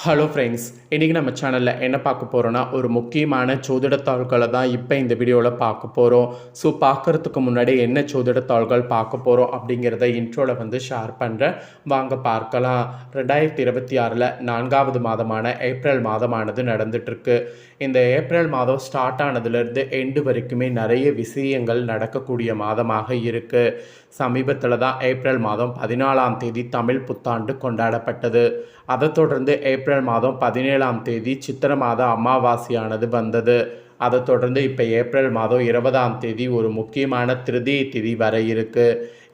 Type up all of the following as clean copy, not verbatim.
Hello friends, இன்றைக்கி நம்ம சேனலில் என்ன பார்க்க போகிறோன்னா ஒரு முக்கியமான சோதிடத்தாள்களை தான் இப்போ இந்த வீடியோவில் பார்க்க போகிறோம். ஸோ பார்க்குறதுக்கு முன்னாடி என்ன சோதிடத்தாள்கள் பார்க்க போகிறோம் அப்படிங்கிறத இன்ட்ரோவில் வந்து ஷேர் பண்ணுறேன், வாங்க பார்க்கலாம். 2026 4வது மாதமான ஏப்ரல் மாதமானது நடந்துகிட்ருக்கு. இந்த ஏப்ரல் மாதம் ஸ்டார்ட் ஆனதுலேருந்து எண்டு வரைக்குமே நிறைய விஷயங்கள் நடக்கக்கூடிய மாதமாக இருக்குது. சமீபத்தில் தான் ஏப்ரல் மாதம் 14ஆம் தேதி தமிழ் புத்தாண்டு கொண்டாடப்பட்டது. அதை தொடர்ந்து ஏப்ரல் மாதம் 17ஆம் தேதி சித்திர மாத அமாவாசையானது வந்தது. அதை தொடர்ந்து இப்போ ஏப்ரல் மாதம் 20ஆம் தேதி ஒரு முக்கியமான திருதியை திதி வர இருக்கு.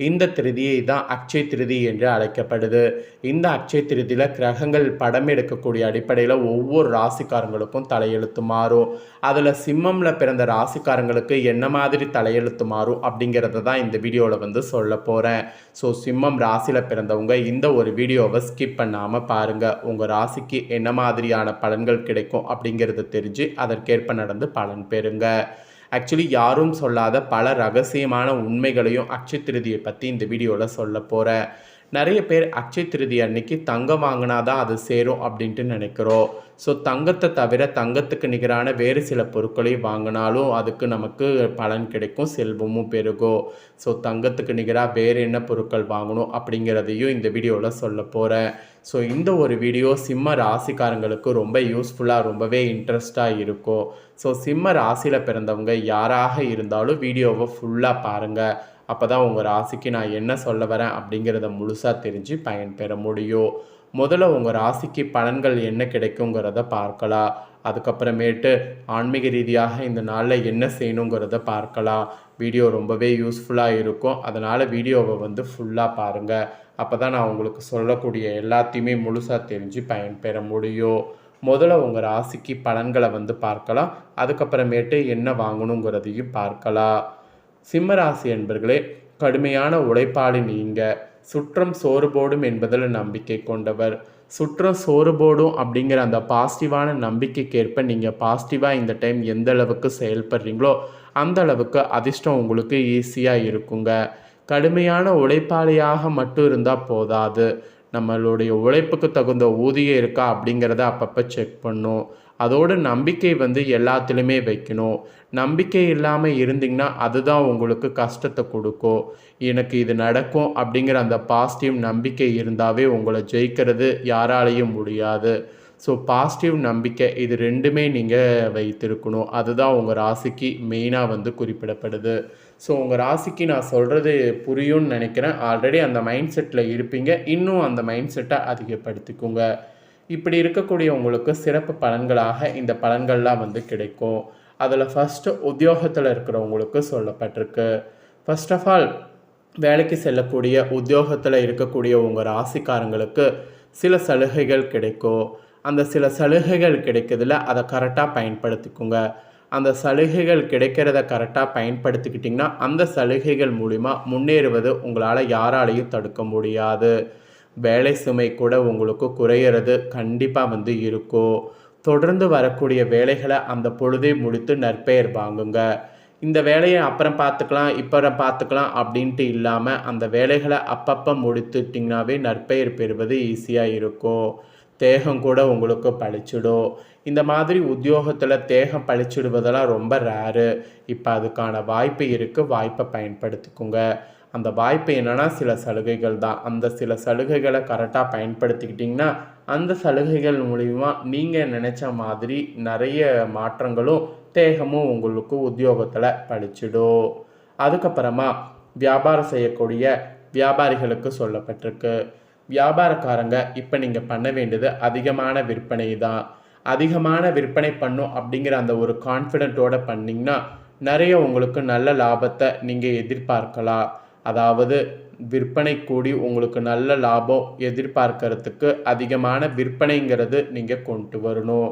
இந்த திருதியை தான் அக்ஷய திருதி என்று அழைக்கப்படுது. இந்த அக்ஷய திருதியில் கிரகங்கள் படம் எடுக்கக்கூடிய அடிப்படையில் ஒவ்வொரு ராசிக்காரங்களுக்கும் தலையெழுத்து மாறும். அதில் சிம்மமில் பிறந்த ராசிக்காரங்களுக்கு என்ன மாதிரி தலையெழுத்து மாறும் அப்படிங்கிறத தான் இந்த வீடியோவில் வந்து சொல்ல போகிறேன். ஸோ சிம்மம் ராசியில் பிறந்தவங்க இந்த ஒரு வீடியோவை ஸ்கிப் பண்ணாமல் பாருங்கள். உங்கள் ராசிக்கு என்ன மாதிரியான பலன்கள் கிடைக்கும் அப்படிங்கிறத தெரிஞ்சு அதற்கேற்ப நடந்து பலன் பெறுங்க. ஆக்சுவலி யாரும் சொல்லாத பல ரகசியமான உண்மைகளையும் அக்ஷய திருதியை பற்றி இந்த வீடியோவில் சொல்ல போகிறேன். நிறைய பேர் அக்ஷய திருதி அன்னைக்கு தங்கம் வாங்கினா தான் அது சேரும் அப்படின்ட்டு நினைக்கிறோம். ஸோ தங்கத்தை தவிர தங்கத்துக்கு நிகரான வேறு சில பொருட்களை வாங்கினாலும் அதுக்கு நமக்கு பலன் கிடைக்கும், செல்வமும் பெருகும். ஸோ தங்கத்துக்கு நிகராக வேறு என்ன பொருட்கள் வாங்கணும் அப்படிங்கிறதையும் இந்த வீடியோவில் சொல்ல போகிறேன். ஸோ இந்த ஒரு வீடியோ சிம்ம ராசிக்காரங்களுக்கு ரொம்ப யூஸ்ஃபுல்லாக ரொம்பவே இன்ட்ரெஸ்டாக இருக்கும். ஸோ சிம்ம ராசியில் பிறந்தவங்க யாராக இருந்தாலும் வீடியோவை ஃபுல்லாக பாருங்கள். அப்போ தான் உங்கள் ராசிக்கு நான் என்ன சொல்ல வரேன் அப்படிங்கிறத முழுசாக தெரிஞ்சு பயன்பெற முடியும். முதல்ல உங்கள் ராசிக்கு பலன்கள் என்ன கிடைக்குங்கிறத பார்க்கலாம். அதுக்கப்புறமேட்டு ஆன்மீக ரீதியாக இந்த நாளில் என்ன செய்யணுங்கிறத பார்க்கலாம். வீடியோ ரொம்பவே யூஸ்ஃபுல்லாக இருக்கும். அதனால் வீடியோவை வந்து ஃபுல்லாக பாருங்கள். அப்போ தான் நான் உங்களுக்கு சொல்லக்கூடிய எல்லாத்தையுமே முழுசாக தெரிஞ்சு பயன்பெற முடியும். முதல்ல உங்கள் ராசிக்கு பலன்களை வந்து பார்க்கலாம். அதுக்கப்புறமேட்டு என்ன வாங்கணுங்கிறதையும் பார்க்கலாம். சிம்மராசி என்பர்களே, கடுமையான உழைப்பாளி நீங்கள். சுற்றம் சோறு போடும் என்பதில் நம்பிக்கை கொண்டவர். சுற்றம் சோறு போடும் அப்படிங்கிற அந்த பாசிட்டிவான நம்பிக்கைக்கேற்ப நீங்கள் பாசிட்டிவாக இந்த டைம் எந்த அளவுக்கு செயல்படுறீங்களோ அந்த அளவுக்கு அதிர்ஷ்டம் உங்களுக்கு ஈஸியாக இருக்குங்க. கடுமையான உழைப்பாளியாக மட்டும் இருந்தால் போதாது, நம்மளுடைய உழைப்புக்கு தகுந்த ஊதியம் இருக்கா அப்படிங்கிறத அப்பப்போ செக் பண்ணும். அதோட நம்பிக்கை வந்து எல்லாத்துலேயுமே வைக்கணும். நம்பிக்கை இல்லாமல் இருந்தீங்கன்னா அதுதான் உங்களுக்கு கஷ்டத்தை கொடுக்கும். எனக்கு இது நடக்கும் அப்படிங்கிற அந்த பாசிட்டிவ் நம்பிக்கை இருந்தாவே உங்களை ஜெயிக்கிறது யாராலையும் முடியாது. ஸோ பாசிட்டிவ் நம்பிக்கை இது ரெண்டுமே நீங்கள் வைத்திருக்கணும். அதுதான் உங்கள் ராசிக்கு மெயினாக வந்து குறிப்பிடப்படுது. ஸோ உங்கள் ராசிக்கு நான் சொல்கிறது புரியும்னு நினைக்கிறேன். ஆல்ரெடி அந்த மைண்ட் செட்டில் இருப்பீங்க, இன்னும் அந்த மைண்ட் செட்டை அதிகப்படுத்திக்கோங்க. இப்படி இருக்கக்கூடிய உங்களுக்கு சிறப்பு பலன்களாக இந்த பலன்கள்லாம் வந்து கிடைக்கும். அதில் ஃபஸ்ட்டு உத்தியோகத்தில் இருக்கிறவங்களுக்கு சொல்லப்பட்டிருக்கு. ஃபர்ஸ்ட் ஆஃப் ஆல், வேலைக்கு செல்லக்கூடிய உத்தியோகத்தில் இருக்கக்கூடிய உங்கள் ராசிக்காரங்களுக்கு சில சலுகைகள் கிடைக்கும். அந்த சில சலுகைகள் கிடைக்கிறதுல அதை கரெக்டாக பயன்படுத்திக்கோங்க. அந்த சலுகைகள் கிடைக்கிறத கரெக்டாக பயன்படுத்திக்கிட்டிங்கன்னா அந்த சலுகைகள் மூலிமா முன்னேறுவது உங்களால் யாராலையும் தடுக்க முடியாது. வேலை சுமை கூட உங்களுக்கு குறையிறது கண்டிப்பாக வந்து இருக்கும். தொடர்ந்து வரக்கூடிய வேலைகளை அந்த பொழுதே முடித்து நற்பெயர் வாங்குங்க. இந்த வேலையை அப்புறம் பார்த்துக்கலாம் இப்போ பார்த்துக்கலாம் அப்படின்ட்டு இல்லாமல் அந்த வேலைகளை அப்பப்போ முடித்துட்டிங்கனாவே நற்பெயர் பெறுவது ஈஸியாக இருக்கும். தேகம் கூட உங்களுக்கு பழிச்சிடும். இந்த மாதிரி உத்தியோகத்தில் தேகம் பழிச்சிடுவதெல்லாம் ரொம்ப ரேரு. இப்போ அதுக்கான வாய்ப்பு இருக்குது, வாய்ப்பை பயன்படுத்திக்கோங்க. அந்த வாய்ப்பு என்னென்னா சில சலுகைகள் தான். அந்த சில சலுகைகளை கரெக்டாக பயன்படுத்திக்கிட்டிங்கன்னா அந்த சலுகைகள் மூலிமா நீங்கள் நினச்ச மாதிரி நிறைய மாற்றங்களும் தேகமும் உங்களுக்கு உத்தியோகத்தில் பழிச்சிடும். அதுக்கப்புறமா வியாபாரம் செய்யக்கூடிய வியாபாரிகளுக்கு சொல்லப்பட்டிருக்கு. வியாபாரக்காரங்க இப்போ நீங்கள் பண்ண வேண்டியது அதிகமான விற்பனை தான். அதிகமான விற்பனை பண்ணும் அப்படிங்கிற அந்த ஒரு கான்ஃபிடென்ட்டோடு பண்ணிங்கன்னா நிறைய உங்களுக்கு நல்ல லாபத்தை நீங்கள் எதிர்பார்க்கலாம். அதாவது விற்பனை கூடி உங்களுக்கு நல்ல லாபம் எதிர்பார்க்கறதுக்கு அதிகமான விற்பனைங்கிறது நீங்கள் கொண்டு வரணும்.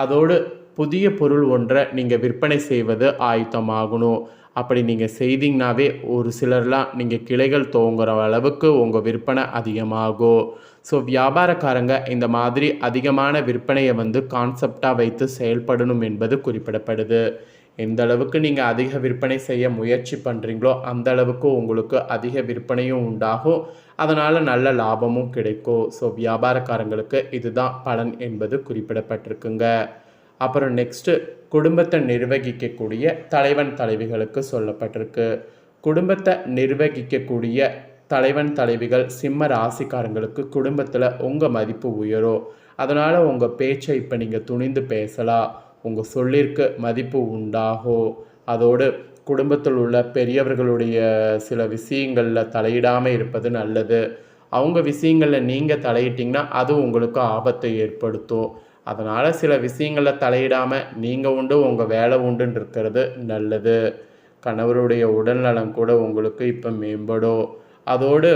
அதோடு புதிய பொருள் ஒன்றை நீங்கள் விற்பனை செய்வது ஆயத்தமாகணும். அப்படி நீங்கள் செய்தீங்கன்னாவே ஒரு சிலர்லாம் நீங்கள் கிளைகள் துவங்குற அளவுக்கு உங்கள் விற்பனை அதிகமாகும். ஸோ வியாபாரக்காரங்க இந்த மாதிரி அதிகமான விற்பனையை வந்து கான்செப்டாக வைத்து செயல்படணும் என்பது குறிப்பிடப்படுது. எந்த அளவுக்கு நீங்கள் அதிக விற்பனை செய்ய முயற்சி பண்ணுறீங்களோ அந்த அளவுக்கு உங்களுக்கு அதிக விற்பனையும் உண்டாகும், அதனால் நல்ல லாபமும் கிடைக்கும். ஸோ வியாபாரக்காரங்களுக்கு இதுதான் பலன் என்பது குறிப்பிடப்பட்டிருக்குங்க. அப்புறம் நெக்ஸ்ட்டு குடும்பத்தை நிர்வகிக்கக்கூடிய தலைவன் தலைவிகளுக்கு சொல்லப்பட்டிருக்கு. குடும்பத்தை நிர்வகிக்கக்கூடிய தலைவன் தலைவிகள் சிம்ம ராசிக்காரங்களுக்கு குடும்பத்தில் உங்கள் மதிப்பு உயரும். அதனால் உங்கள் பேச்சை இப்போ நீங்கள் துணிந்து பேசலாம். உங்கள் சொல்லிற்கு மதிப்பு உண்டாகும். அதோடு குடும்பத்தில் உள்ள பெரியவர்களுடைய சில விஷயங்களில் தலையிடாமல் இருப்பது நல்லது. அவங்க விஷயங்களில் நீங்கள் தலையிட்டிங்கன்னா அது உங்களுக்கு ஆபத்தை ஏற்படுத்தும். அதனால் சில விஷயங்களில் தலையிடாமல் நீங்கள் உண்டு உங்கள் வேலை உண்டுன்னு இருக்கிறது நல்லது. கணவருடைய உடல்நலம் கூட உங்களுக்கு இப்போ மேம்படும். அதோடு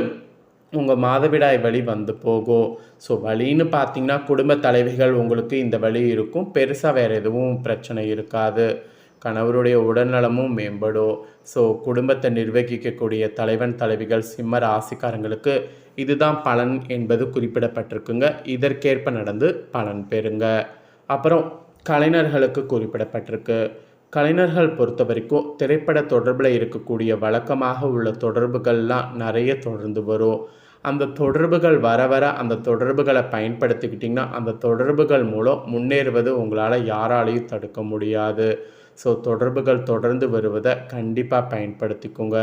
உங்கள் மாதவிடாய் வலி வந்து போகும். ஸோ வலின்னு பார்த்தீங்கன்னா குடும்ப தலைவிகள் உங்களுக்கு இந்த வலி இருக்கும், பெருசாக வேறு எதுவும் பிரச்சனை இருக்காது. கணவருடைய உடல்நலமும் மேம்படும். ஸோ குடும்பத்தை நிர்வகிக்கக்கூடிய தலைவன் தலைவிகள் சிம்ம ராசிக்காரங்களுக்கு இதுதான் பலன் என்பது குறிப்பிடப்பட்டிருக்குங்க. இதற்கேற்ப நடந்து பலன் பெறுங்க. அப்புறம் கலைஞர்களுக்கு குறிப்பிடப்பட்டிருக்கு. கலைஞர்கள் பொறுத்த வரைக்கும் திரைப்பட தொடர்பில் இருக்கக்கூடிய வழக்கமாக உள்ள தொடர்புகள்லாம் நிறைய தொடர்ந்து வரும். அந்த தொடர்புகள் வர வர அந்த தொடர்புகளை பயன்படுத்திக்கிட்டிங்கன்னா அந்த தொடர்புகள் மூலம் முன்னேறுவது உங்களால் யாராலையும் தடுக்க முடியாது. ஸோ தொடர்புகள் தொடர்ந்து வருவதை கண்டிப்பாக பயன்படுத்திக்கோங்க.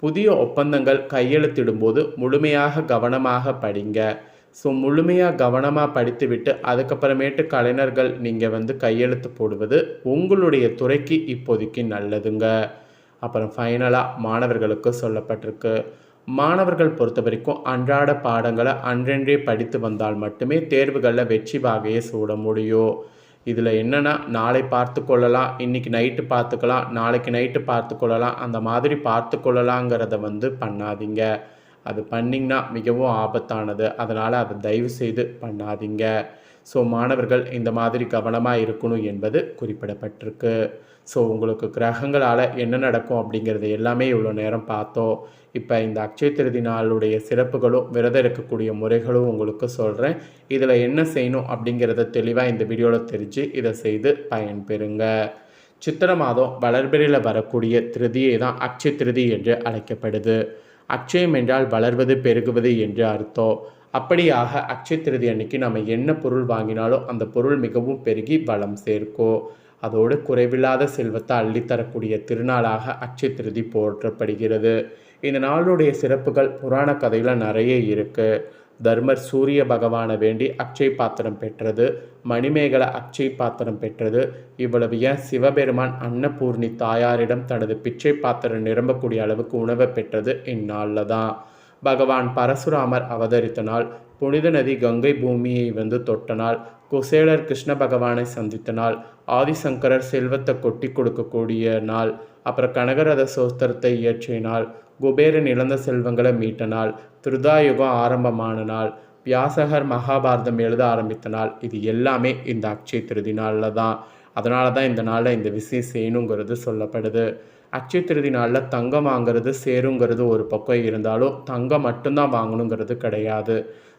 புதிய ஒப்பந்தங்கள் கையெழுத்திடும்போது முழுமையாக கவனமாக படிங்க. ஸோ முழுமையாக கவனமாக படித்துவிட்டு அதுக்கப்புறமேட்டு கலைஞர்கள் நீங்கள் கையெழுத்து போடுவது உங்களுடைய துறைக்கு இப்போதைக்கு நல்லதுங்க. அப்புறம் ஃபைனலாக மாணவர்களுக்கு சொல்லப்பட்டிருக்கு. மாணவர்கள் பொறுத்த வரைக்கும் அன்றாட பாடங்களை அன்றன்றே படித்து வந்தால் மட்டுமே தேர்வுகளில் வெற்றி வாகையை சூட முடியும். இதில் என்னென்னா நாளை பார்த்து கொள்ளலாம், இன்றைக்கி நைட்டு பார்த்துக்கலாம், நாளைக்கு நைட்டு பார்த்து கொள்ளலாம், அந்த மாதிரி பார்த்து கொள்ளலாங்கிறத பண்ணாதீங்க. அது பண்ணிங்கன்னா மிகவும் ஆபத்தானது. அதனால் அதை தயவு செய்து பண்ணாதீங்க. ஸோ மாணவர்கள் இந்த மாதிரி கவனமாக இருக்கணும் என்பது குறிப்பிடப்பட்டிருக்கு. ஸோ உங்களுக்கு கிரகங்களால் என்ன நடக்கும் அப்படிங்கிறது எல்லாமே இவ்வளோ நேரம் பார்த்தோம். இப்போ இந்த அக்ஷய திருதி நாளுடைய சிறப்புகளும் விரதம் இருக்கக்கூடிய முறைகளும் உங்களுக்கு சொல்கிறேன். இதில் என்ன செய்யணும் அப்படிங்கிறத தெளிவாக இந்த வீடியோவில் தெரிஞ்சு இதை செய்து பயன்பெறுங்க. சித்திரை மாதம் வளர்பிறையில் வரக்கூடிய திருதியை தான் அக்ஷய திருதி என்று அழைக்கப்படுது. அக்ஷயம் என்றால் வளர்வது பெருகுவது என்று அர்த்தம். அப்படியாக அக்ஷய திருதி அன்னைக்கு நம்ம என்ன பொருள் வாங்கினாலும் அந்த பொருள் மிகவும் பெருகி வளம் சேர்க்கும். அதோடு குறைவில்லாத செல்வத்தை அள்ளித்தரக்கூடிய திருநாளாக அக்ஷய திருதி போற்றப்படுகிறது. இந்த நாளுடைய சிறப்புகள் புராண கதையில் நிறைய இருக்குது. தர்மர் சூரிய பகவானை வேண்டி அக்ஷய் பாத்திரம் பெற்றது, மணிமேகலை அக்ஷய் பாத்திரம் பெற்றது. இவ்வளவு ஏன் சிவபெருமான் அன்னபூர்ணி தாயாரிடம் தனது பிச்சை பாத்திரம் நிரம்பக்கூடிய அளவுக்கு உணவை பெற்றது இந்நாளில் தான். பகவான் பரசுராமர் அவதரித்த நாள், புனித நதி கங்கை பூமியை தொட்ட நாள், குசேலர் கிருஷ்ண பகவானை சந்தித்த நாள், ஆதிசங்கரர் செல்வத்தை கொட்டி கொடுக்கக்கூடிய நாள், அப்புறம் கனகரத சோஸ்திரத்தை இயற்றிய நாள், குபேரன் இழந்த செல்வங்களை மீட்ட நாள், திருதாயுகம் ஆரம்பமான நாள், வியாசகர் மகாபாரதம் எழுத ஆரம்பித்த நாள். இது எல்லாமே இந்த அக்ஷய திருதி நாளில் தான். அதனால தான் இந்த நாளில் இந்த விஷயம் செய்யணுங்கிறது சொல்லப்படுது. அக்ஷய திருதி நாளில் தங்கம் வாங்கிறது சேருங்கிறது ஒரு பக்கம் இருந்தாலும் தங்கம் மட்டும்தான் வாங்கணுங்கிறது கிடையாது.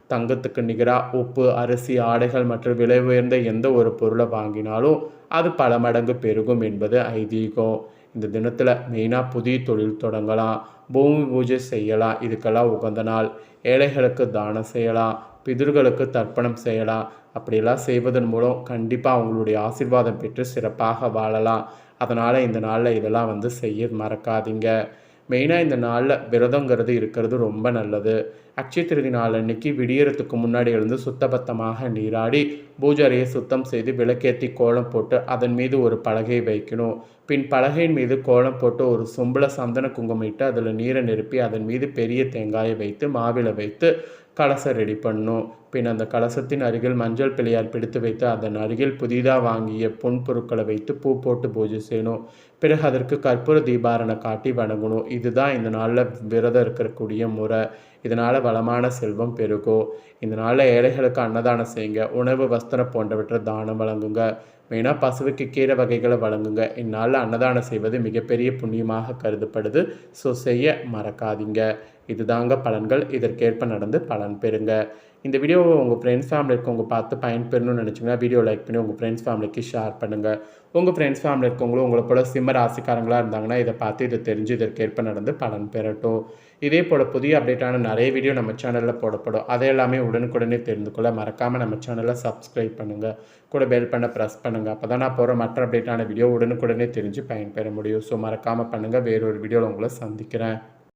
தங்கத்துக்கு நிகராக உப்பு, அரிசி, ஆடைகள் மற்றும் விலை உயர்ந்த எந்த ஒரு பொருளை வாங்கினாலும் அது பல மடங்கு பெருகும் என்பது ஐதீகம். இந்த தினத்தில் மெயினாக புதிய தொழில் தொடங்கலாம், பூமி பூஜை செய்யலாம். இதுக்கெல்லாம் உகந்த நாள். ஏழைகளுக்கு தானம் செய்யலாம், பிதர்களுக்கு தர்ப்பணம் செய்யலாம். அப்படியெல்லாம் செய்வதன் மூலம் கண்டிப்பாக அவங்களுடைய ஆசீர்வாதம் பெற்று சிறப்பாக வாழலாம். அதனால் இந்த நாளில் இதெல்லாம் செய்ய மறக்காதீங்க. மெயினாக இந்த நாளில் விரதங்கிறது இருக்கிறது ரொம்ப நல்லது. அக்ஷய திருதி நாள் அன்னைக்கு விடியறதுக்கு முன்னாடி எழுந்து சுத்தபத்தமாக நீராடி பூஜாரியை சுத்தம் செய்து விளக்கேற்றி கோலம் போட்டு அதன் மீது ஒரு பலகையை வைக்கணும். பின் பலகையின் மீது கோலம் போட்டு ஒரு சொம்பில் சந்தன குங்குமம் இட்டு அதில் நீரை நிரப்பி அதன் மீது பெரிய தேங்காயை வைத்து மாவில வைத்து கலசம் ரெடி பண்ணணும். பின் அந்த கலசத்தின் அருகில் மஞ்சள் பிள்ளையார் பிடித்து வைத்து அதன் அருகில் புதிதாக வாங்கிய பொன் பொருட்களை வைத்து பூ போட்டு பூஜை செய்யணும். பிறகு அதற்கு கற்பூர தீபாரணை காட்டி வணங்கணும். இதுதான் இந்த நாளில் விரதம் இருக்கக்கூடிய முறை. இதனால் வளமான செல்வம் பெருகும். இந்த நாளில் ஏழைகளுக்கு அன்னதானம் செய்யுங்க, உணவு, வஸ்திரம் போன்றவற்றை தானம் வழங்குங்க. மெயினாக பசுவுக்கு கீரை வகைகளை வழங்குங்க. இந்நாளில் அன்னதானம் செய்வது மிகப்பெரிய புண்ணியமாக கருதப்படுது. ஸோ செய்ய மறக்காதீங்க. இதுதாங்க பலன்கள். இதற்கேற்ப நடந்து பலன் பெறுங்க. இந்த வீடியோவை உங்கள் ஃப்ரெண்ட்ஸ் ஃபேமிலி இருக்கவங்க பார்த்து பயன்பெறணும்னு நினச்சிங்கன்னா வீடியோ லைக் பண்ணி உங்கள் ஃப்ரெண்ட்ஸ் ஃபேமிலிக்கு ஷேர் பண்ணுங்கள். உங்கள் ஃப்ரெண்ட்ஸ் ஃபேமிலி இருக்கவங்களும் உங்களை போல் சிம்ம ராசிக்காரங்களாக இருந்தாங்கன்னா இதை பார்த்து இதை தெரிஞ்சு இதற்கேற்ப நடந்து பலன் பெறட்டும். இதே போல் புதிய அப்டேட்டான நிறைய வீடியோ நம்ம சேனலில் போடப்படும். அதை எல்லாமே உடனுக்குடனே தெரிந்து கொள்ள மறக்காமல் நம்ம சேனலை சப்ஸ்கிரைப் பண்ணுங்கள். கூட பெல் பண்ண ப்ரெஸ் பண்ணுங்கள். அப்போ தான் நான் போகிற மற்ற அப்டேட்டான வீடியோ உடனுக்குடனே தெரிஞ்சு பயன்பெற முடியும். ஸோ மறக்காமல் பண்ணுங்கள். வேறொரு வீடியோவில் உங்களை சந்திக்கிறேன்.